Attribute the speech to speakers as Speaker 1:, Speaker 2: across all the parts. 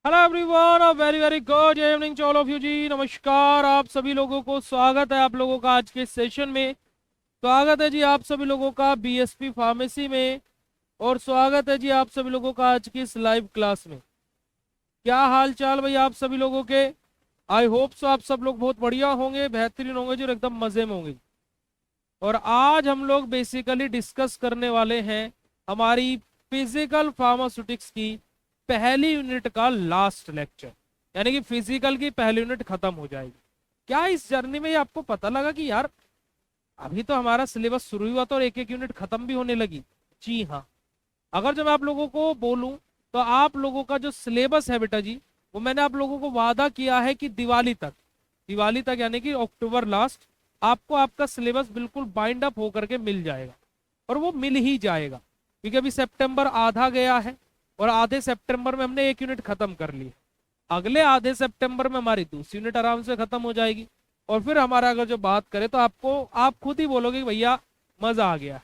Speaker 1: Hello everyone, a very very good evening to all of you जी। नमस्कार आप सभी लोगों को, स्वागत है आप लोगों का आज के सेशन में। स्वागत है जी आप सभी लोगों का बीएसपी फार्मेसी में, और स्वागत है जी आप सभी लोगों का आज की इस लाइव क्लास में। क्या हाल चाल भाई आप सभी लोगों के? आई होप सो आप सब लोग बहुत बढ़िया होंगे, बेहतरीन होंगे जी, और एकदम मजे में होंगे। और आज हम लोग बेसिकली डिस्कस करने वाले हैं हमारी फिजिकल फार्मास्यूटिक्स की पहली यूनिट का लास्ट लेक्चर, यानी कि फिजिकल की पहली यूनिट खत्म हो जाएगी। क्या इस जर्नी में ये आपको पता लगा कि यार अभी तो हमारा सिलेबस शुरू हुआ था और एक एक यूनिट खत्म भी होने लगी? जी हाँ। अगर जो मैं आप लोगों को बोलूं तो आप लोगों का जो सिलेबस है बेटा जी, वो मैंने आप लोगों को वादा किया है कि दिवाली तक यानी कि अक्टूबर लास्ट आपको आपका सिलेबस बिल्कुल बाइंड अप होकर के मिल जाएगा। और वो मिल ही जाएगा, क्योंकि अभी सितंबर आधा गया है और आधे सितंबर में हमने एक यूनिट खत्म कर ली है। अगले आधे सितंबर में हमारी दूसरी यूनिट आराम से खत्म हो जाएगी। और फिर हमारा अगर जो बात करें तो आपको आप खुद ही बोलोगे कि भैया मजा आ गया है।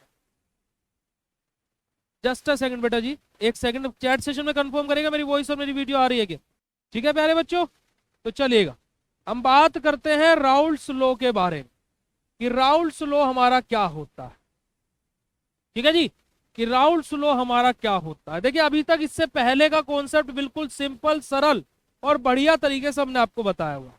Speaker 1: जस्ट अ सेकंड बेटा जी, एक सेकंड चैट सेशन में कंफर्म करेगा मेरी वॉइस और मेरी वीडियो आ रही है क्या? ठीक है प्यारे बच्चों, तो चलिएगा हम बात करते हैं राउल्ट्स लॉ के बारे में, कि राउल्ट्स लॉ हमारा क्या होता है। ठीक है जी, कि राउल्ट्स लॉ हमारा क्या होता है। देखिए अभी तक इससे पहले का कॉन्सेप्ट बिल्कुल सिंपल सरल और बढ़िया तरीके से हमने आपको बताया हुआ।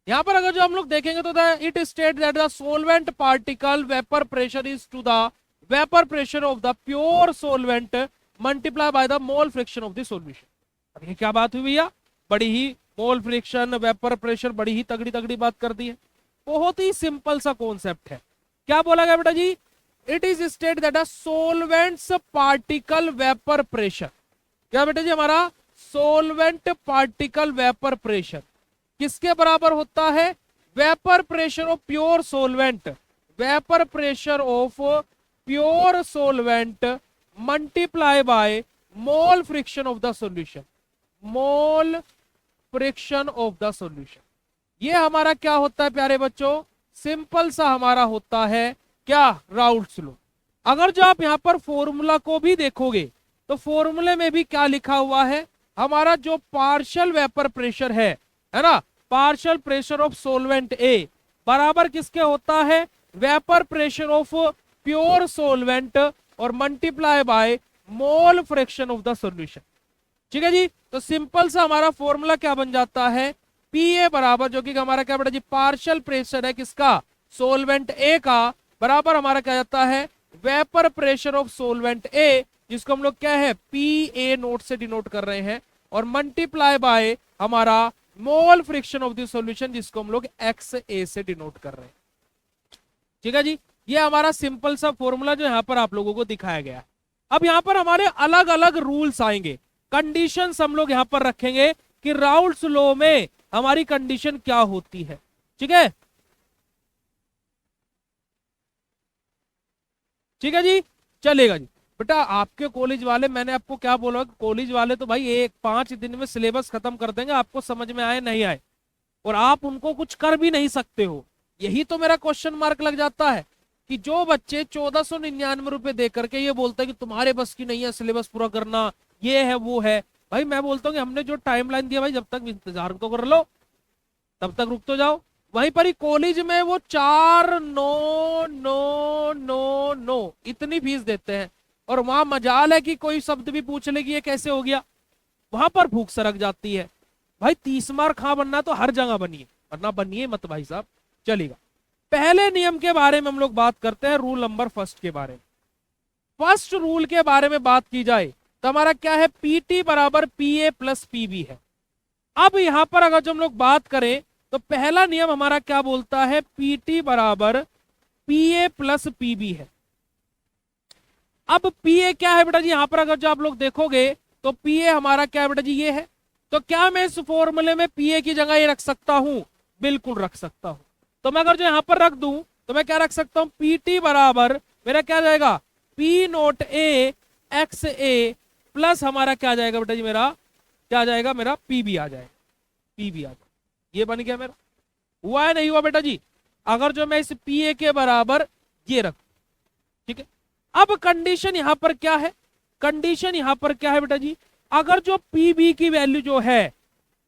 Speaker 1: यहाँ पर अगर जो हम लोग देखेंगे तो it state that the solvent particle vapour pressure is to the vapour pressure of the pure solvent multiply by the mole fraction of the solution. अब ये क्या बात हुई भैया? बड़ी ही मोल फ्रिक्शन, वेपर प्रेशर, बड़ी ही तगड़ी तगड़ी बात कर दी है। बहुत ही सिंपल सा कॉन्सेप्ट है। क्या बोला गया बेटा जी? It is state that solvents particle vapour pressure. क्या बेटा जी? हमारा सोलवेंट पार्टिकल वेपर प्रेशर किसके बराबर होता है? Vapour pressure of pure solvent, vapour pressure of pure solvent multiply by mole fraction of the solution, mole fraction of the solution. ये हमारा क्या होता है प्यारे बच्चों? सिंपल सा हमारा होता है क्या? Raoult's law. अगर जो आप यहां पर फॉर्मूला को भी देखोगे तो फॉर्मूले में भी क्या लिखा हुआ है? हमारा जो पार्शियल वेपर प्रेशर है ना, partial pressure of solvent A बराबर किसके होता है? Vapour pressure of pure solvent और multiply by mole fraction of the solution. ठीक है जी, तो सिंपल सा हमारा फॉर्मूला क्या बन जाता है? पी ए बराबर, जो कि हमारा क्या बेटा जी पार्शियल प्रेशर है किसका? सोलवेंट ए का, बराबर हमारा क्या जाता है? वेपर प्रेशर ऑफ सोलवेंट ए, जिसको हम लोग क्या है पी ए नोट से डिनोट कर रहे हैं, और मल्टीप्लाई बाय हमारा मोल फ्रिक्शन ऑफ द सॉल्यूशन, जिसको हम लोग एक्स ए से डिनोट कर रहे हैं। ठीक है जी, ये हमारा सिंपल सा फॉर्मूला जो यहाँ पर आप लोगों को दिखाया गया है। अब यहाँ पर हमारे अलग अलग रूल्स आएंगे, कंडीशंस हम लोग यहाँ पर रखेंगे कि राउल्ट्स लॉ में हमारी कंडीशन क्या होती है। ठीक है, ठीक है जी, चलेगा जी। बेटा आपके कॉलेज वाले, मैंने आपको क्या बोला, कॉलेज वाले तो भाई 5 दिन में सिलेबस खत्म कर देंगे, आपको समझ में आए नहीं आए, और आप उनको कुछ कर भी नहीं सकते हो। यही तो मेरा क्वेश्चन मार्क लग जाता है कि जो बच्चे 1499 रुपए दे करके ये बोलते हैं कि तुम्हारे बस की नहीं है सिलेबस पूरा करना, ये है वो है। भाई मैं बोलता हूँ कि हमने जो टाइमलाइन दिया भाई, जब तक इंतजार तो कर लो, तब तक रुक तो जाओ। वहीं पर ही कॉलेज में वो 4,999 इतनी फीस देते हैं, और वहां मजाल है कि कोई शब्द भी पूछ ले कि ये कैसे हो गया, वहां पर भूख सरक जाती है। भाई 30 मार्क हाँ बनना तो हर जगह बनिए, वरना बनिए मत भाई साहब। चलेगा, पहले नियम के बारे में हम लोग बात करते हैं, रूल नंबर फर्स्ट के बारे में। फर्स्ट रूल के बारे में बात की जाए तो हमारा क्या है? पीटी बराबर पी ए प्लस पीबी है। अब यहां पर अगर जो हम लोग बात करें तो पहला नियम हमारा क्या बोलता है? पीटी बराबर पी ए प्लस पीबी है। अब पी ए क्या है बेटा जी? यहां पर अगर जो आप लोग देखोगे तो पी ए हमारा क्या है बेटा जी? ये है। तो क्या मैं इस फॉर्मूले में पी ए की जगह ये रख सकता हूं? बिल्कुल रख सकता हूं। तो मैं अगर जो यहां पर रख दूं तो मैं क्या रख सकता हूं? पीटी बराबर मेरा क्या जाएगा? P note A X A plus हमारा क्या जाएगा बेटा जी? मेरा क्या जाएगा? मेरा पीबी आ जाएगा, पीबी आ जाएगा। ये बन गया मेरा। हुआ है नहीं हुआ बेटा जी? अगर जो मैं इस पी ए के बराबर ये रख, ठीक है। अब कंडीशन यहां पर क्या है? कंडीशन यहां पर क्या है बेटा जी? अगर जो पीबी की वैल्यू जो है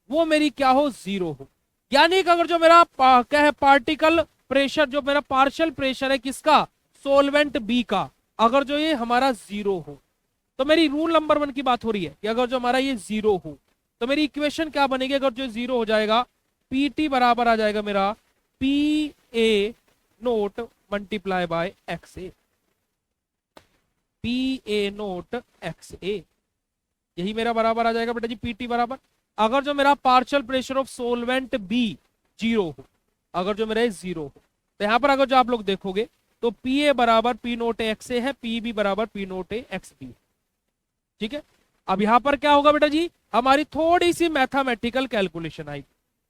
Speaker 1: वो मेरी क्या हो, 0 हो। यानी कि अगर जो मेरा क्या है पार्टिकल प्रेशर, जो मेरा पार्शियल प्रेशर है किसका, सोलवेंट बी का, अगर जो ये हमारा 0 हो, तो मेरी रूल नंबर 1 की बात हो रही है कि अगर जो हमारा ये 0 हो तो मेरी इक्वेशन क्या बनेगी, अगर जो 0 हो जाएगा, पीटी बराबर आ जाएगा मेरा P A naught multiply by X A, P A naught X A, यही मेरा बराबर आ जाएगा बेटा जी पीटी बराबर। अगर जो मेरा partial pressure of solvent B 0 हो, अगर जो मेरा 0 हो, तो यहां पर अगर जो आप लोग देखोगे तो पी ए बराबर पी नोट एक्स ए है, पी बी बराबर पी नोट एक्स बी। ठीक है, अब यहां पर क्या होगा बेटा जी, हमारी थोड़ी सी मैथमेटिकल कैलकुलेशन आई।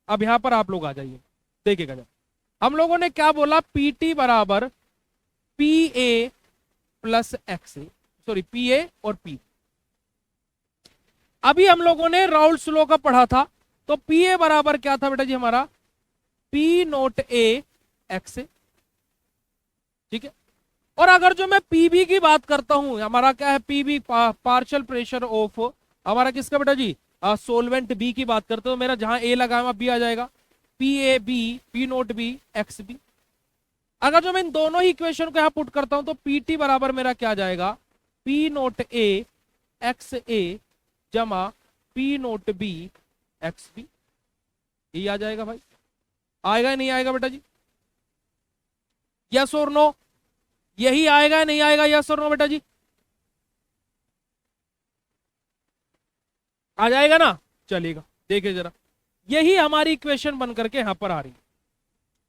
Speaker 1: अब यहां पर आप लोग आ जाइए, देखिएगा जब हम लोगों ने क्या बोला, पीटी बराबर P A plus x A, sorry P A और पी। अभी हम लोगों ने राउल्स लॉ का पढ़ा था, तो पी ए बराबर क्या था बेटा जी हमारा, पी नोट ए एक्स ए। ठीक है, और अगर जो मैं पीबी की बात करता हूं, हमारा क्या है पीबी, पार्शियल प्रेशर ऑफ हमारा किसका बेटा जी, सोलवेंट बी की बात करते हो, मेरा जहां ए लगा हुआ बी आ जाएगा, P A B P naught B X B. अगर जो मैं इन दोनों ही इक्वेशन को यहां पुट करता हूं तो पीटी बराबर मेरा क्या आ जाएगा, P note A X A जमा P naught B X B, ये आ जाएगा भाई। आएगा नहीं आएगा बेटा जी, यस और नो, यही आएगा नहीं आएगा, यस और नो बेटा जी, आ जाएगा ना, चलेगा। देखिए जरा, यही हमारी इक्वेशन बन करके यहां पर आ रही है,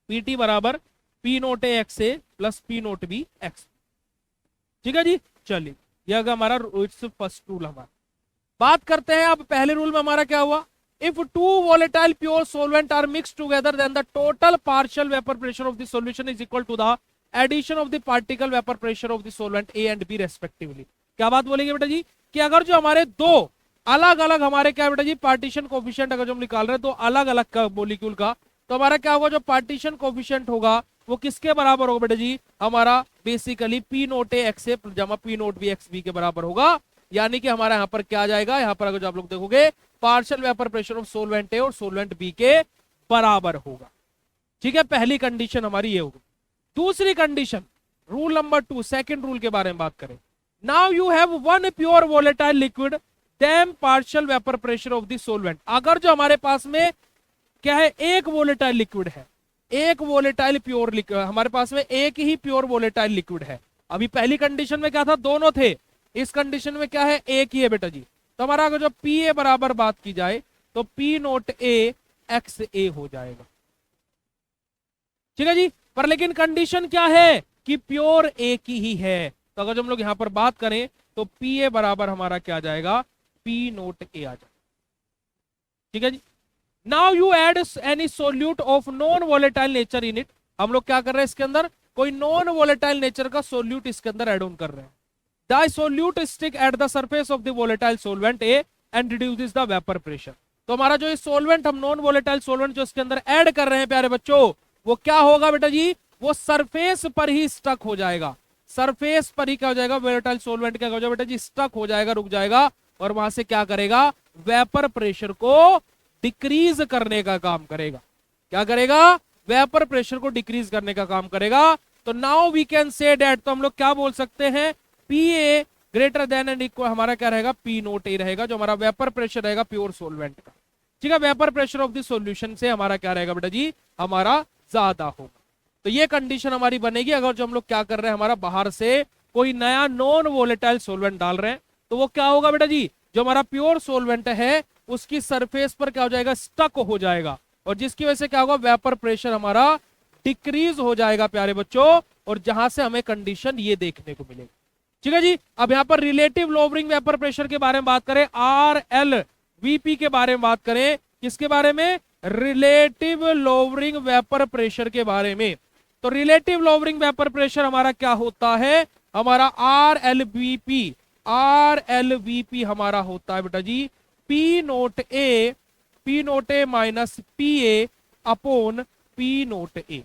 Speaker 1: पीटी बराबर P note A X A plus P naught B X. ठीक है जी, चलिए यह हमारा इट्स फर्स्ट रूल। हमारा बात करते हैं अब पहले रूल में हमारा क्या हुआ, if two volatile pure solvent are mix together then the total partial vapour pressure of the solution is equal to the addition of the particle vapour pressure of the solvent A and B respectively. क्या बात बोलेंगे बेटा जी, कि अगर जो हमारे दो अलग अलग हमारे क्या बेटा जी पार्टीशन कोफिशिएंट अगर जो हम निकाल रहे हैं तो अलग अलग का मॉलिक्यूल का, तो हमारा क्या होगा, जो पार्टीशन कोफिशिएंट होगा वो किसके बराबर होगा बेटा जी, हमारा basically P note A X A जमा P naught B X B के बराबर होगा। यानी कि हमारा यहाँ पर क्या आ जाएगा, यहाँ पर अगर जो आप लोग देखोगे partial vapour pressure of solvent A और सोलवेंट बी के बराबर होगा। ठीक है, पहली कंडीशन हमारी ये होगी। दूसरी condition, rule number 2, second rule के बारे में बात करें। Now you have one pure volatile liquid then partial vapour pressure of the solvent. अगर जो हमारे पास में क्या है, एक वोलेटाइल लिक्विड है, एक वोलेटाइल प्योर लिक्विड हमारे पास में, एक ही प्योर वोलेटाइल लिक्विड है। अभी पहली कंडीशन में क्या था, दोनों थे, इस कंडीशन में क्या है, एक ही है बेटा जी। तो हमारा अगर जो पी ए बराबर बात की जाए तो पी नोट ए एक्स ए हो जाएगा। ठीक है जी, पर लेकिन कंडीशन क्या है कि प्योर एक ही है। तो अगर हम लोग यहां पर बात करें तो पी ए बराबर हमारा क्या आ जाएगा, पी नोट ए आ जाएगा। ठीक है जी, now you add any solute of non volatile nature in it. हम लोग क्या कर रहे हैं, इसके अंदर कोई नॉन वोलेटाइल नेचर का सोल्यूट इसके अंदर एड ऑन कर रहे हैं। The solute stick at the surface of the volatile solvent A and reduces the vapour pressure. तो हमारा जो ये सोलवेंट, हम नॉन वोलेटाइल सोलवेंट जो इसके अंदर ऐड कर रहे हैं प्यारे बच्चों, वो क्या होगा बेटा जी, वो सरफेस पर ही स्टक हो जाएगा। सरफेस पर ही क्या हो जाएगा, वोलेटाइल सोलवेंट क्या हो जाएगा बेटा जी, स्टक हो जाएगा, रुक जाएगा, और वहां से क्या करेगा, वेपर प्रेशर को डिक्रीज करने का काम करेगा। क्या करेगा, वेपर प्रेशर को डिक्रीज करने का काम करेगा। तो now we can say that, तो हम लोग क्या बोल सकते हैं, P A greater than and equal हमारा क्या रहेगा, पी नोट ए रहेगा, जो हमारा वेपर प्रेशर रहेगा प्योर सोलवेंट का। ठीक है, vapour pressure of the solution से हमारा क्या रहेगा बेटा जी, हमारा ज्यादा होगा। तो ये कंडीशन हमारी बनेगी अगर जो हम लोग क्या कर रहे हैं, हमारा बाहर से कोई नया नॉन वोलेटाइल सोलवेंट डाल रहे हैं, तो वो क्या होगा बेटा जी, जो हमारा प्योर सोलवेंट है उसकी सरफेस पर क्या हो जाएगा, स्टक हो जाएगा, और जिसकी वजह से क्या होगा, वेपर प्रेशर हमारा डिक्रीज हो जाएगा प्यारे बच्चों, और जहां से हमें कंडीशन ये देखने को मिलेगी। ठीक है जी, अब यहां पर रिलेटिव लोवरिंग वेपर प्रेशर के बारे में बात करें, आर एल वीपी के बारे में बात करें, किसके बारे में, रिलेटिव लोवरिंग वेपर प्रेशर के बारे में। तो रिलेटिव लोवरिंग वेपर प्रेशर हमारा क्या होता है, हमारा आर एल वी पी हमारा होता है बेटा जी P note A minus P A upon P note A.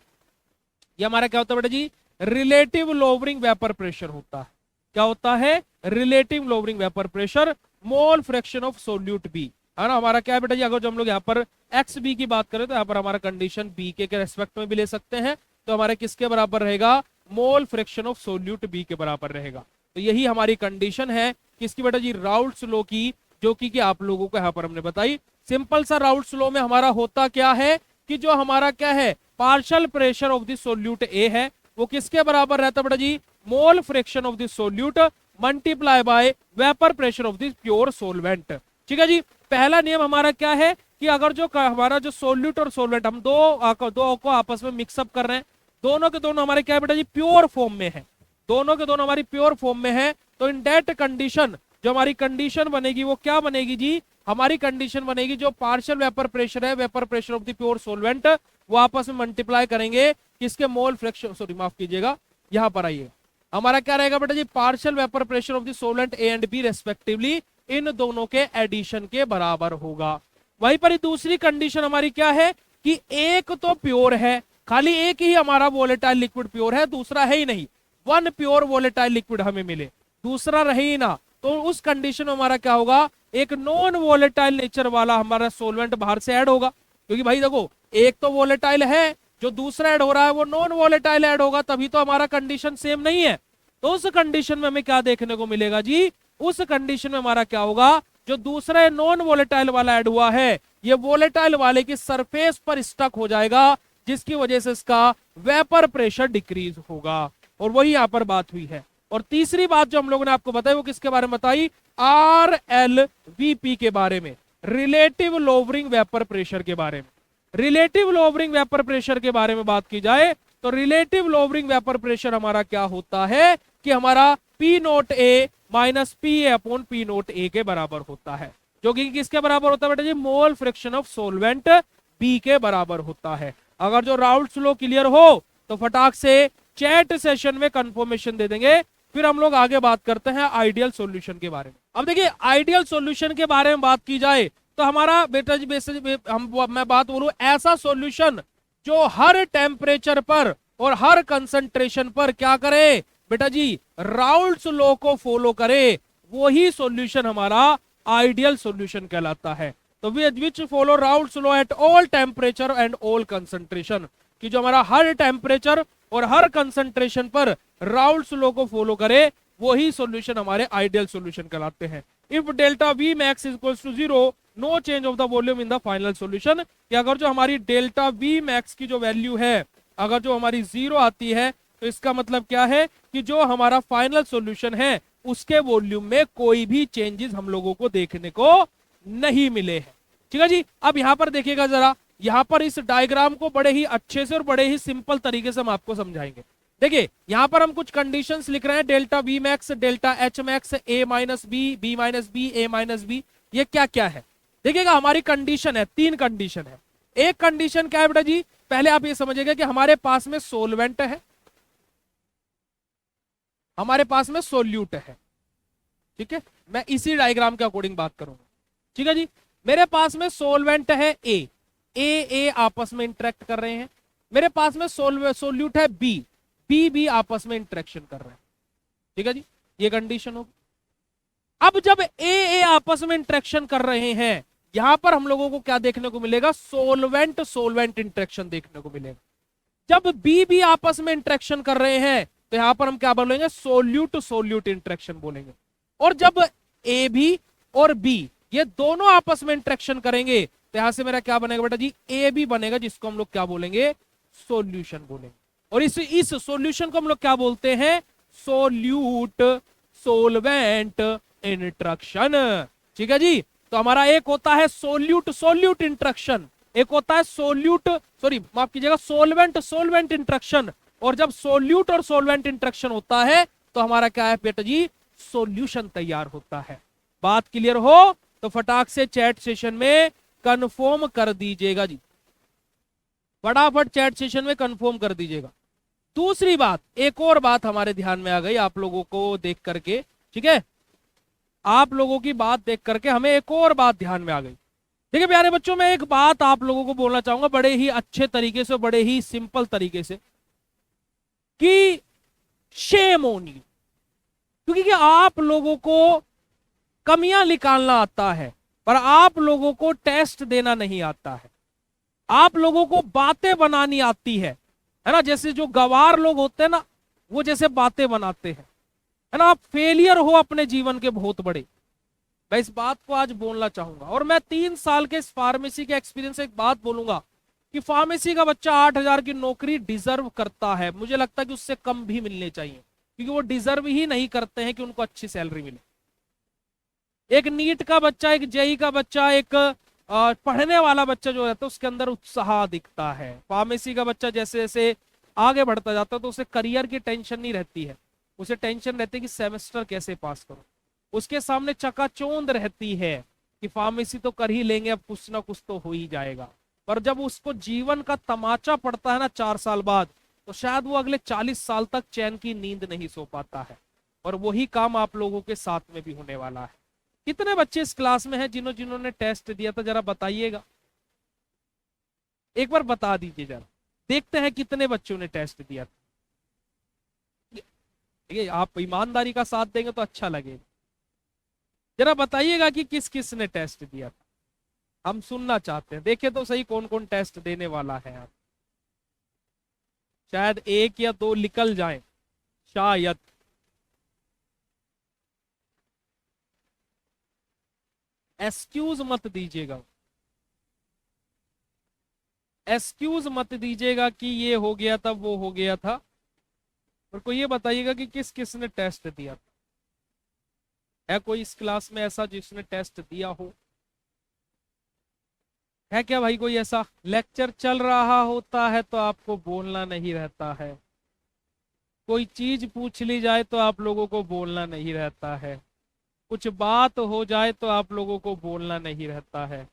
Speaker 1: ये हमारा क्या होता है बेटा जी, रिलेटिव लोवरिंग वेपर प्रेशर होता है। क्या होता है, relative lowering vapour pressure, mole fraction of solute B, है ना। हमारा क्या है बेटा जी, अगर जो हम लोग यहाँ पर एक्स बी की बात करें तो यहाँ पर हमारा कंडीशन बी के रेस्पेक्ट में भी ले सकते हैं, तो हमारे किसके बराबर रहेगा, mole fraction of solute B के बराबर रहेगा। तो यही हमारी कंडीशन है किसकी बेटा जी, राउल्ट्स लॉ की, जो कि आप लोगों को यहाँ पर हमने बताई। सिंपल सा राउल्ट्स लॉ में हमारा होता क्या है कि जो हमारा क्या है, partial pressure of the solute A है, वो किसके बराबर रहता है बेटा जी, mole fraction of the solute multiply by vapour pressure of the pure solvent. ठीक है जी। पहला नियम हमारा क्या है कि अगर जो हमारा जो सोल्यूट और सोलवेंट हम दो को आपस में मिक्सअप कर रहे हैं, दोनों के दोनों हमारे क्या है बेटा जी, प्योर फॉर्म में है, दोनों के दोनों हमारी प्योर फॉर्म में है, तो इन दैट कंडीशन जो हमारी कंडीशन बनेगी वो क्या बनेगी जी, हमारी कंडीशन बनेगी जो पार्शियल वेपर प्रेशर है, vapour pressure of the pure solvent, वो आपस में मल्टीप्लाई करेंगे किसके, मोल फ्रैक्शन, सॉरी माफ कीजिएगा, यहां पर आइए, हमारा क्या रहेगा बेटा जी, partial vapour pressure of the solvent A and B respectively, इन दोनों के एडिशन के बराबर होगा। वहीं पर दूसरी कंडीशन हमारी क्या है कि एक तो प्योर है, खाली एक ही हमारा वोलेटाइल लिक्विड प्योर है, दूसरा है ही नहीं, वन प्योर वोलेटाइल लिक्विड हमें मिले, दूसरा रहे ही ना, तो उस कंडीशन में हमारा क्या होगा, एक नॉन वोलेटाइल नेचर वाला हमारा सोलवेंट बाहर से ऐड होगा, क्योंकि भाई देखो एक तो वोलेटाइल है, जो दूसरा ऐड हो रहा है वो नॉन वोलेटाइल ऐड होगा, तभी तो हमारा कंडीशन सेम नहीं है। तो उस कंडीशन में हमें क्या देखने को मिलेगा जी, उस कंडीशन में हमारा क्या होगा, जो दूसरा नॉन वोलेटाइल वाला ऐड हुआ है, ये वोलेटाइल वाले की सरफेस पर स्टक हो जाएगा, जिसकी वजह से इसका वेपर प्रेशर डिक्रीज होगा, और वही यहां पर बात हुई है। और तीसरी बात जो हम लोगों ने आपको बताई वो किसके बारे में बताई, RLVP के बारे में, रिलेटिव लोवरिंग वेपर प्रेशर के बारे में। रिलेटिव लोवरिंग वेपर प्रेशर के बारे में बात की जाए तो रिलेटिव लोवरिंग वेपर प्रेशर हमारा क्या होता है कि हमारा P nought A minus P A upon P note A के बराबर होता है, जो कि किसके बराबर होता है बेटा जी, mole fraction of solvent B के बराबर होता है। अगर जो राउल्ट्स लॉ क्लियर हो तो फटाक से चैट सेशन में कंफर्मेशन दे देंगे, फिर हम लोग आगे बात करते हैं आइडियल सॉल्यूशन के बारे में। अब देखिए आइडियल सॉल्यूशन के बारे में बात की जाए तो हमारा बेटा जी मैं बात बोलूं, ऐसा सॉल्यूशन जो हर टेम्परेचर पर और हर कंसंट्रेशन पर क्या करे बेटा जी, राउल्ट्स लॉ को फॉलो करे, वही सॉल्यूशन हमारा आइडियल सॉल्यूशन कहलाता है। तो which follow Raoult's law at all temperature and all concentration, कि जो हमारा हर टेम्परेचर और हर कंसंट्रेशन पर राउल्ट्स लॉ को फॉलो करे, वही सॉल्यूशन हमारे आइडियल सॉल्यूशन कहलाते हैं। If delta V max equals to 0 no change of the volume in the final solution, कि अगर जो हमारी डेल्टा वी मैक्स की जो वैल्यू है अगर जो हमारी 0 आती है तो इसका मतलब क्या है कि जो हमारा फाइनल सॉल्यूशन है उसके वॉल्यूम में कोई भी चेंजेस हम लोगों को देखने को नहीं मिले हैं। ठीक है जी। अब यहां पर देखिएगा जरा, यहां पर इस डायग्राम को बड़े ही अच्छे से और बड़े ही सिंपल तरीके से हम आपको समझाएंगे। देखिए यहां पर हम कुछ कंडीशंस लिख रहे हैं, delta V max, delta H max, A minus B, B minus B, A minus B, ये क्या क्या है देखिएगा। हमारी कंडीशन है, 3 कंडीशन है। एक कंडीशन क्या है बेटा जी, पहले आप ये समझिएगा कि हमारे पास में सोलवेंट है, हमारे पास में सोल्यूट है। ठीक है, मैं इसी डायग्राम के अकॉर्डिंग बात करूंगा। ठीक है जी। मेरे पास में सोलवेंट है ए आपस में इंटरेक्ट कर रहे हैं, मेरे पास में सोल्यूट है बी आपस में इंटरेक्शन कर रहे हैं। ठीक है जी, ये कंडीशन होगी। अब जब ए आपस में इंटरेक्शन कर रहे हैं, यहां पर हम लोगों को क्या देखने को मिलेगा, सोलवेंट सोलवेंट इंटरेक्शन देखने को मिलेगा। जब बी आपस में इंटरेक्शन कर रहे हैं तो यहां पर हम क्या बोलेंगे, सोल्यूट सोल्यूट इंटरेक्शन बोलेंगे। और जब ए भी और बी ये दोनों आपस में इंटरेक्शन करेंगे तो यहां से मेरा क्या बनेगा बेटा जी, ए बी बनेगा, जिसको हम लोग क्या बोलेंगे, सॉल्यूशन बोलेंगे। और इस सॉल्यूशन को हम लोग क्या बोलते हैं, सोल्यूट सोलवेंट इंटरेक्शन। ठीक है जी। तो हमारा एक होता है सोल्यूट सोल्यूट इंटरेक्शन, एक होता है माफ कीजिएगा, सोलवेंट सोलवेंट इंटरेक्शन। और जब सोल्यूट और सोलवेंट इंटरेक्शन होता है तो हमारा क्या है बेटा जी, सॉल्यूशन तैयार होता है। बात क्लियर हो तो फटाक से चैट सेशन में कंफर्म कर दीजिएगा जी, फटाफट चैट सेशन में कंफर्म कर दीजिएगा। दूसरी बात, एक और बात हमारे ध्यान में आ गई आप लोगों को देख करके। ठीक है, आप लोगों की बात देख करके हमें एक और बात ध्यान में आ गई। ठीक है प्यारे बच्चों, मैं एक बात आप लोगों को बोलना चाहूंगा बड़े ही अच्छे तरीके से, बड़े ही सिंपल तरीके से, कि शेम ऑन यू, क्योंकि आप लोगों को कमियां निकालना आता है, पर आप लोगों को टेस्ट देना नहीं आता है। आप लोगों को बातें बनानी आती है ना। जैसे जो गवार लोग होते हैं ना, वो जैसे बातें बनाते हैं, है ना। आप फेलियर हो अपने जीवन के बहुत बड़े, मैं इस बात को आज बोलना चाहूंगा। और मैं 3 साल के इस फार्मेसी के एक्सपीरियंस से एक बात बोलूंगा कि फार्मेसी का बच्चा 8,000 की नौकरी डिजर्व करता है। मुझे लगता है कि उससे कम भी मिलने चाहिए, क्योंकि वो डिजर्व ही नहीं करते हैं कि उनको अच्छी सैलरी मिले। एक नीट का बच्चा, एक जेई का बच्चा, एक पढ़ने वाला बच्चा जो रहता है उसके अंदर उत्साह दिखता है। फार्मेसी का बच्चा जैसे जैसे आगे बढ़ता जाता है तो उसे करियर की टेंशन नहीं रहती है, उसे टेंशन रहती है कि सेमेस्टर कैसे पास करो। उसके सामने चकाचौंध रहती है कि फार्मेसी तो कर ही लेंगे, अब कुछ ना कुछ तो हो ही जाएगा। पर जब उसको जीवन का तमाचा पड़ता है ना 4 साल बाद, तो शायद वो अगले 40 साल तक चैन की नींद नहीं सो पाता है। और वही काम आप लोगों के साथ में भी होने वाला है। कितने बच्चे इस क्लास में हैं जिन्होंने टेस्ट दिया था, जरा बताइएगा, एक बार बता दीजिए जरा, देखते हैं कितने बच्चों ने टेस्ट दिया था। ये आप ईमानदारी का साथ देंगे तो अच्छा लगेगा। जरा बताइएगा कि किस किस ने टेस्ट दिया था, हम सुनना चाहते हैं। देखे तो सही कौन कौन टेस्ट देने वाला है। आप शायद 1 या 2 निकल जाएं, शायद। एक्सक्यूज मत दीजिएगा, एक्सक्यूज मत दीजिएगा कि ये हो गया था वो हो गया था। और कोई ये बताइएगा कि किस किस ने टेस्ट दिया था। है कोई इस क्लास में ऐसा जिसने टेस्ट दिया हो? है क्या भाई कोई ऐसा? लेक्चर चल रहा होता है तो आपको बोलना नहीं रहता है, कोई चीज पूछ ली जाए तो आप लोगों को बोलना नहीं रहता है, कुछ बात हो जाए तो आप लोगों को बोलना नहीं रहता है।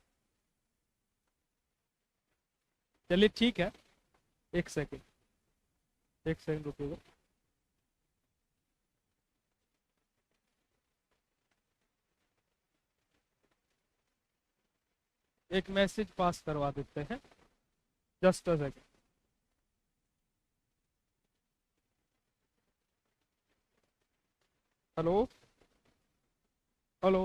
Speaker 1: चलिए ठीक है, एक सेकेंड, एक सेकेंड रुकिएगा। एक मैसेज पास करवा देते हैं, just a second. Hello hello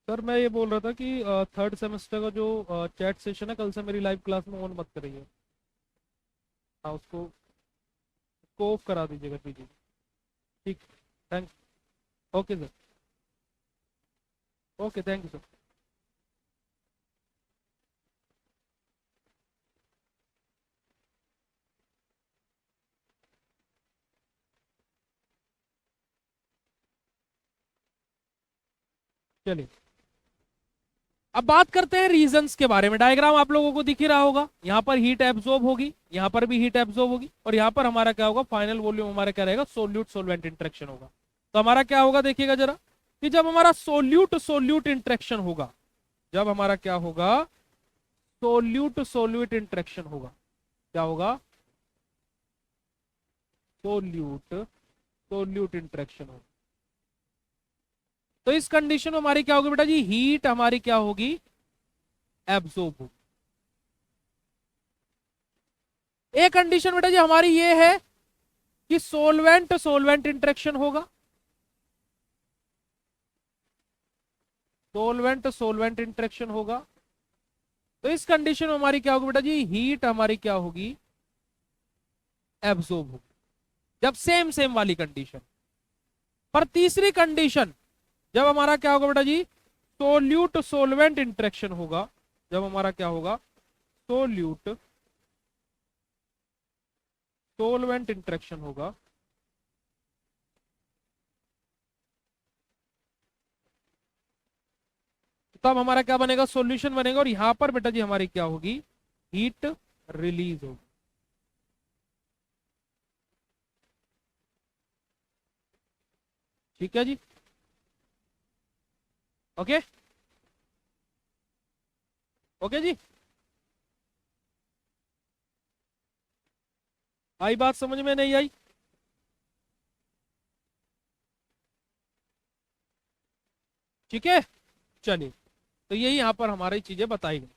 Speaker 1: sir, मैं ये बोल रहा था कि 3rd सेमेस्टर का जो चैट सेशन है कल से मेरी लाइव क्लास में ऑन मत करिए। हाँ, उसको ऑफ करा दीजिएगा प्लीज। ठीक, thank, okay sir, okay, thank you sir. चलिए अब बात करते हैं रीजंस के बारे में। डायग्राम आप लोगों को दिख ही रहा होगा, यहाँ पर हीट एब्जॉर्ब होगी, यहाँ पर भी हीट एब्जॉर्ब होगी, और यहाँ पर हमारा क्या होगा, फाइनल वॉल्यूम हमारा क्या रहेगा, सोल्यूट सोलवेंट इंटरेक्शन होगा। तो हमारा क्या होगा, देखिएगा जरा, कि जब हमारा सोल्यूट सोल्यूट इंटरेक्शन होगा, जब हमारा क्या होगा, सोल्यूट सोल्यूट इंटरेक्शन होगा, क्या होगा, सोल्यूट सोल्यूट इंटरेक्शन होगा। तो इस कंडीशन में हमारी क्या होगी बेटा जी, हीट हमारी क्या होगी, एब्जॉर्ब होगी। एक कंडीशन बेटा जी हमारी ये है कि सोलवेंट सोलवेंट इंटरेक्शन होगा, सोलवेंट सोलवेंट इंटरेक्शन होगा। तो इस कंडीशन में हमारी क्या होगी बेटा जी, हीट हमारी क्या होगी, एब्जॉर्ब होगी, जब सेम सेम वाली कंडीशन। पर तीसरी कंडीशन जब हमारा क्या होगा बेटा जी, सोल्यूट सोलवेंट इंटरेक्शन होगा, जब हमारा क्या होगा, सोल्यूट सोलवेंट इंटरेक्शन होगा, तब हमारा क्या बनेगा, सॉल्यूशन बनेगा। और यहां पर बेटा जी हमारी क्या होगी, हीट रिलीज होगी। ठीक है जी, ओके, ओके जी, आई बात समझ में? नहीं आई? ठीक है, चलिए, तो यही यहां पर हमारी चीजें बताई गई।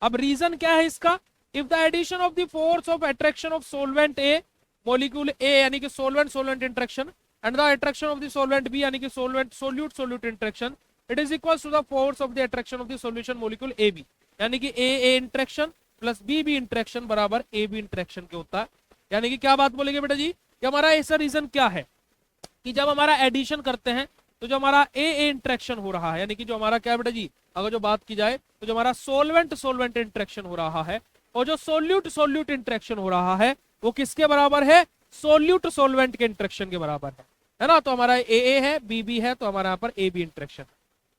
Speaker 1: अब रीजन क्या है इसका, if the addition of the force of attraction of solvent A, molecule A, यानी कि solvent solvent interaction, and the attraction of the solvent B, यानी कि solvent solute solute interaction, it is equals to the force of the attraction of the solution molecule A B, यानी कि A interaction plus B interaction बराबर A B interaction के होता है। यानी कि क्या बात बोलेंगे बेटा जी कि हमारा ऐसा रीजन क्या है कि जब हमारा एडिशन करते हैं तो जो हमारा ए इंटरेक्शन हो रहा है, यानी कि जो हमारा क्या बेटा जी, अगर जो बात की जाए तो जो हमारा सोल्वेंट सोल्वेंट इंटरेक्शन हो रहा है और जो सोल्यूट सोल्यूट इंटरेक्शन हो रहा है वो किसके बराबर है, सोल्यूट सोल्वेंट के इंटरेक्शन के बराबर है ना। तो हमारा ए है, बी है, तो हमारा यहाँ पर ए बी इंटरेक्शन,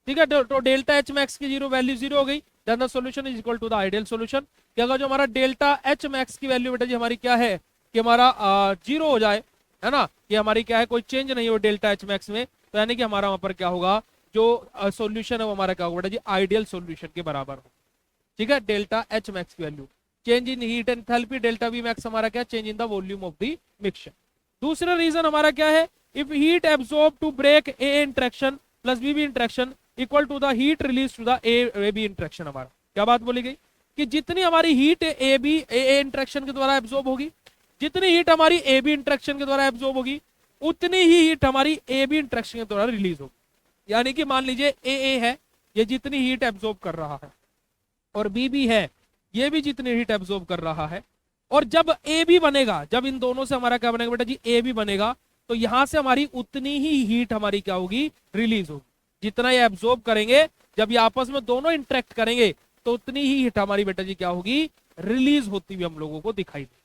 Speaker 1: ठीक है। तो डेल्टा एच मैक्स की जीरो वैल्यू जीरो हो गई, then the solution is equal to the ideal solution. कि अगर जो हमारा डेल्टा एच मैक्स की वैल्यू बेटा जी हमारी क्या है कि हमारा जीरो हो जाए, है ना, कि हमारी क्या है कोई चेंज नहीं हो डेल्टा एच मैक्स में, तो यानी कि हमारा वहां पर क्या होगा, जो सॉल्यूशन है वो हमारा क्या होगा बेटा जी, आइडियल सॉल्यूशन के बराबर हो, ठीक है। डेल्टा एच मैक्स की value, change in heat enthalpy, delta V max हमारा क्या, change in the volume of the mixture. दूसरा रीजन हमारा क्या है, if heat absorb to break A interaction plus B interaction equal to the heat release to the A B interaction. हमारा क्या बात बोली गई कि जितनी हमारी heat A B A interaction के द्वारा एब्सॉर्ब होगी, जितनी हीट हमारी ए बी इंटरेक्शन के द्वारा एब्सॉर्ब होगी, उतनी ही हीट हमारी ए बी इंटरेक्शन के द्वारा रिलीज होगी। यानी कि मान लीजिए ए है, ये जितनी हीट एब्सॉर्ब कर रहा है, और बी है, ये भी जितनी हीट एब्सॉर्ब कर रहा है, और जब ए बी बनेगा, जब इन दोनों से हमारा क्या बनेगा बेटा जी, ए बी बनेगा, तो यहां से हमारी उतनी ही हीट हमारी क्या होगी, रिलीज होगी। जितना ये एब्सॉर्ब करेंगे, जब ये आपस में दोनों इंटरेक्ट करेंगे, तो उतनी ही हीट हमारी बेटा जी क्या होगी, रिलीज होती हुई हम लोगों को दिखाई देगी,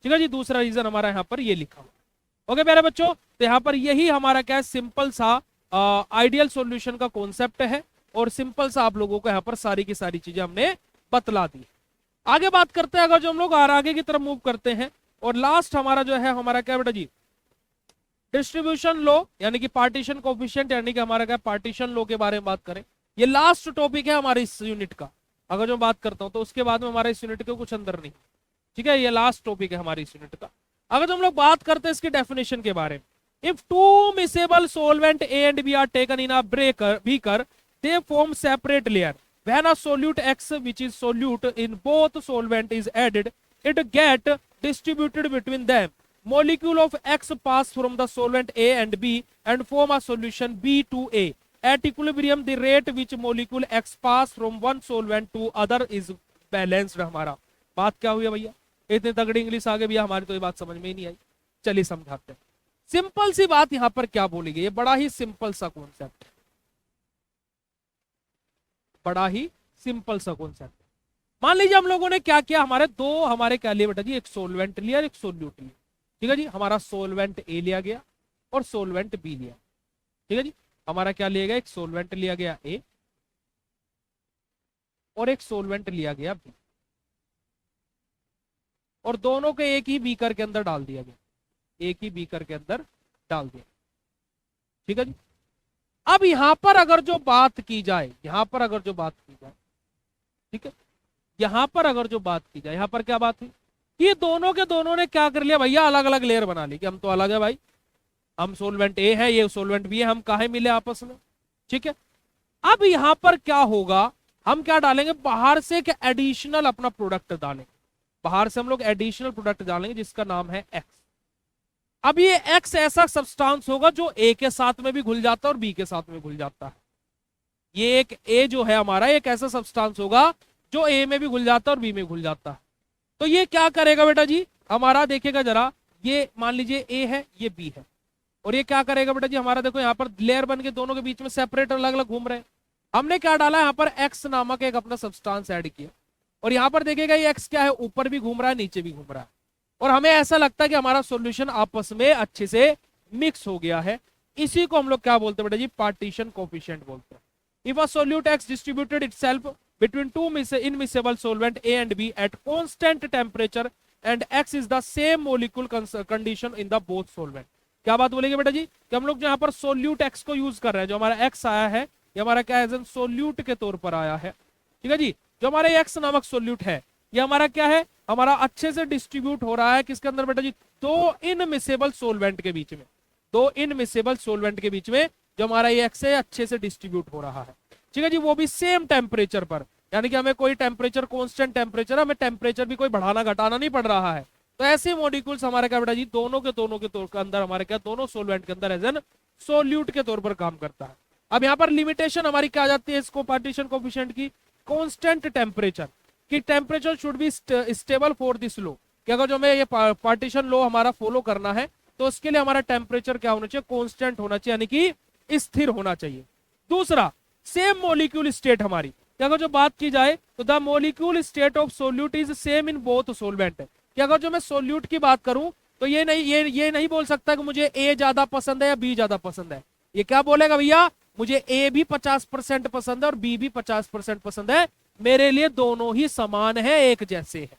Speaker 1: ठीक है जी। दूसरा रीजन हमारा यहाँ पर ये लिखा हुआ। ओके प्यारे बच्चों, तो यहाँ पर यही हमारा क्या है, सिंपल सा आइडियल सॉल्यूशन का कॉन्सेप्ट है, और सिंपल सा आप लोगों को यहाँ पर सारी की सारी चीजें हमने बतला दी। आगे बात करते हैं, अगर जो हम लोग आगे की तरफ मूव करते हैं, और लास्ट हमारा जो है हमारा क्या बेटा जी, डिस्ट्रीब्यूशन लो, यानी कि पार्टीशन कोफिशिएंट, यानी कि हमारा क्या पार्टीशन लो के बारे में बात करें। ये लास्ट टॉपिक है हमारे इस यूनिट का, अगर जो बात करता हूं तो उसके बाद में हमारे इस यूनिट के कुछ अंदर नहीं, ठीक है। ये लास्ट टॉपिक है हमारी इस यूनिट का। अगर जो हम लोग बात करते हैं इसकी डेफिनेशन के बारे में, if two miscible solvent A and B are taken in a beaker, they form separate layer. When a solute X, which is solute in both solvent, is added, it get distributed between them. Molecule of X pass from the solvent A and B and form a solution B to A. At equilibrium, the rate which molecule X pass from one solvent to other is balanced. हमारा बात क्या हुई है भैया, इतनी तगड़ी English आगे भैया हमारी तो ये बात समझ में ही नहीं आई। चलिए समझाते हैं। सिंपल सी बात यहाँ पर क्या बोली गई है, बड़ा ही सिंपल सा कॉन्सेप्ट, बड़ा ही सिंपल सा कॉन्सेप्ट। मान लीजिए हम लोगों ने क्या किया, हमारे क्या लिया बेटा जी, एक सोलवेंट लिया और एक सोल्यूट लिया, ठीक है जी। हमारा सोलवेंट ए लिया गया और सोलवेंट बी लिया, ठीक है जी। हमारा क्या लिया गया, एक सोलवेंट लिया गया ए और एक सोलवेंट लिया गया बी, और दोनों के एक ही बीकर के अंदर डाल दिया गया, एक ही बीकर के अंदर डाल दिया, ठीक है जी। अब यहां पर अगर जो बात की जाए, यहां पर अगर जो बात की जाए, ठीक है, यहां पर अगर जो बात की जाए, यहां पर क्या बात हुई, ये दोनों के दोनों ने क्या कर लिया भैया, अलग अलग लेयर बना ली कि हम तो अलग है भाई, हम सोलवेंट ए है, ये सोलवेंट बी है, हम काहे मिले आपस में, ठीक है। अब यहां पर क्या होगा, हम क्या डालेंगे, बाहर से एक एडिशनल अपना प्रोडक्ट डालेंगे, बाहर से हम लोग एडिशनल प्रोडक्ट डालेंगे जिसका नाम है एक्स। अब ये एक्स ऐसा सब्सटेंस होगा जो ए के साथ में भी घुल जाता है और बी के साथ में घुल जाता है। ये एक ए जो है हमारा, एक ऐसा सब्सटेंस होगा जो ए में भी घुल जाता है और बी में घुल जाता है। तो ये क्या करेगा बेटा जी, हमारा देखिएगा जरा, ये मान लीजिए ए है, ये बी है, और ये क्या करेगा बेटा जी, हमारा देखो यहाँ पर लेयर बन के दोनों के बीच में सेपरेट अलग अलग घूम रहे हैं। हमने क्या डाला, यहाँ पर एक्स नामक एक अपना सब्सटेंस ऐड किया, और यहाँ पर देखिएगा ये एक्स क्या है, ऊपर भी घूम रहा है, नीचे भी घूम रहा है, और हमें ऐसा लगता है कि हमारा सॉल्यूशन आपस में अच्छे से मिक्स हो गया है। इसी को हम लोग क्या बोलते हैं बेटा जी, पार्टीशन कोफिशिएंट बोलते हैं। If a solute x distributed itself between two immiscible solvent A and B at constant temperature and X is the same molecule condition in the both solvent। क्या बात बोलेंगे बेटा जी कि हम लोग यहाँ पर सोल्यूट X को यूज कर रहे हैं, जो हमारा X आया है ये हमारा क्या है, सोल्यूट के तौर पर आया है, ठीक है जी। जो हमारा X नामक सोल्यूट है ये हमारा क्या है, हमारा अच्छे से डिस्ट्रीब्यूट हो रहा है किसके अंदर बेटा जी, दो इनमिसेबल सोलवेंट के बीच में, दो इनमिसेबल सोलवेंट के बीच में जो हमारा ये X है अच्छे से डिस्ट्रीब्यूट हो रहा है, ठीक है जी। वो भी सेम टेम्परेचर पर, यानी कि हमें कोई टेम्परेचर कांस्टेंट टेम्परेचर, हमें टेम्परेचर भी कोई बढ़ाना घटाना नहीं पड़ रहा है, तो ऐसे मॉलिक्यूल्स हमारे क्या बेटा जी दोनों के तौर के अंदर हमारे क्या दोनों सोलवेंट के अंदर एज एन सोल्यूट के तौर पर काम करता है। अब यहाँ पर लिमिटेशन हमारी क्या आ जाती है इसको पार्टीशन कोफिशिएंट की, कांस्टेंट टेम्परेचर, कि temperature should be stable for this low, कि अगर जो हमें ये पार्टीशन लो हमारा फॉलो करना है तो उसके लिए हमारा टेम्परेचर क्या होना चाहिए, कांस्टेंट होना चाहिए, यानी कि स्थिर होना चाहिए। दूसरा, सेम मॉलिक्यूल स्टेट हमारी, कि अगर जो बात की जाए तो the molecule state of solute is same in both solvent, कि अगर जो मैं सोल्यूट की बात करूं तो ये नहीं बोल सकता कि मुझे ए ज्यादा पसंद है या बी ज्यादा पसंद है। ये क्या बोलेगा भैया, मुझे ए भी 50% पसंद है और बी भी 50% पसंद है, मेरे लिए दोनों ही समान है, एक जैसे है।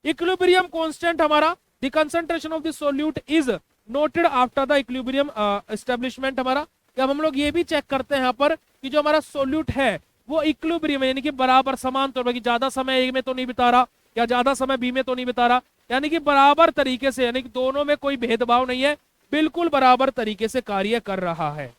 Speaker 1: इक्विलिब्रियम कांस्टेंट हमारा, the concentration of the solute is noted after the equilibrium establishment हमारा। अब हम लोग ये भी चेक करते हैं यहाँ पर कि जो हमारा सोल्यूट है वो इक्विलिब्रियम यानी कि बराबर समान तौर पर, ज्यादा समय ए में तो नहीं बिता रहा या ज्यादा समय बी में तो नहीं बिता रहा, यानी कि बराबर तरीके से, यानी कि दोनों में कोई भेदभाव नहीं है, बिल्कुल बराबर तरीके से कार्य कर रहा है।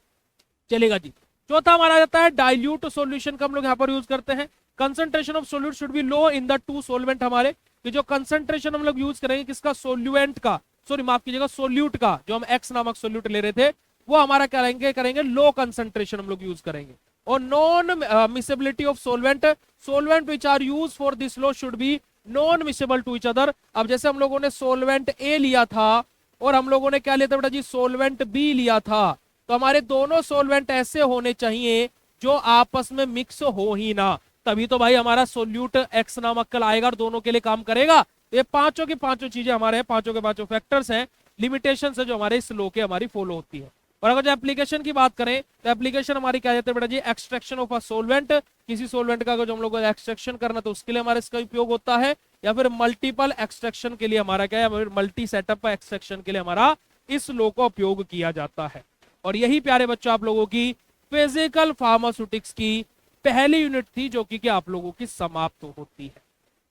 Speaker 1: चलेगा जी। चौथा हमारा जाता है डाइल्यूट सॉल्यूशन का हम लोग यहाँ पर यूज करते हैं। Concentration of solute should be low in the two solvent हमारे, कि जो कंसंट्रेशन हम लोग यूज करेंगे किसका, सोल्यूएंट का, सॉरी माफ कीजिएगा सोल्यूट का, जो हम एक्स नामक सोल्यूट ले रहे थे वो हमारा क्या करेंगे लो कंसंट्रेशन हम लोग यूज करेंगे। और non miscibility of solvent, solvent which are use for this law should be non miscible to each other. अब जैसे हम लोगों ने सोलवेंट ए लिया था और हम लोगों ने क्या लिया था बेटा जी, सोलवेंट बी लिया था, तो हमारे दोनों सोलवेंट ऐसे होने चाहिए जो आपस में मिक्स हो ही ना, तभी तो भाई हमारा सोल्यूट एक्स नामक कल आएगा और दोनों के लिए काम करेगा। तो ये पांचों की पांचों चीजें हमारे हैं, पांचों के पांचों फैक्टर्स हैं, लिमिटेशन है जो हमारे इस लो के हमारी फॉलो होती है। और अगर जो एप्लीकेशन की बात करें तो एप्लीकेशन हमारी क्या जाती है बेटा जी, एक्सट्रैक्शन ऑफ अ सोलवेंट, किसी सोलवेंट का अगर जो हम लोग को एक्सट्रैक्शन करना तो उसके लिए हमारा इसका उपयोग होता है, या फिर मल्टीपल एक्सट्रैक्शन के लिए हमारा क्या है, मल्टी सेटअप एक्सट्रैक्शन के लिए हमारा इस लो का उपयोग किया जाता है। और यही प्यारे बच्चों आप लोगों की फिजिकल फार्मास्यूटिक्स की पहली यूनिट थी जो कि आप लोगों की समाप्त होती है।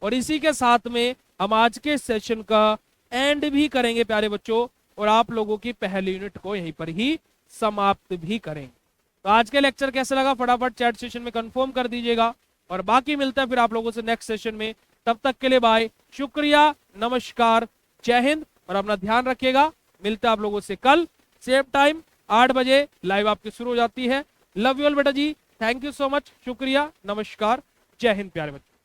Speaker 1: और इसी के साथ में हम आज के सेशन का एंड भी करेंगे प्यारे बच्चों, और आप लोगों की पहली यूनिट को यहीं पर ही समाप्त भी करेंगे। तो आज के लेक्चर कैसे लगा फटाफट चैट सेशन में कंफर्म कर दीजिएगा, और बाकी मिलता है फिर आप लोगों से नेक्स्ट सेशन में। तब तक के लिए बाय, शुक्रिया, नमस्कार, जय हिंद, और अपना ध्यान रखिएगा। मिलते हैं आप लोगों से कल सेम टाइम 8 बजे लाइव आपकी शुरू हो जाती है। लव यू ऑल बेटा जी, थैंक यू सो मच, शुक्रिया, नमस्कार, जय हिंद प्यारे बच्चे।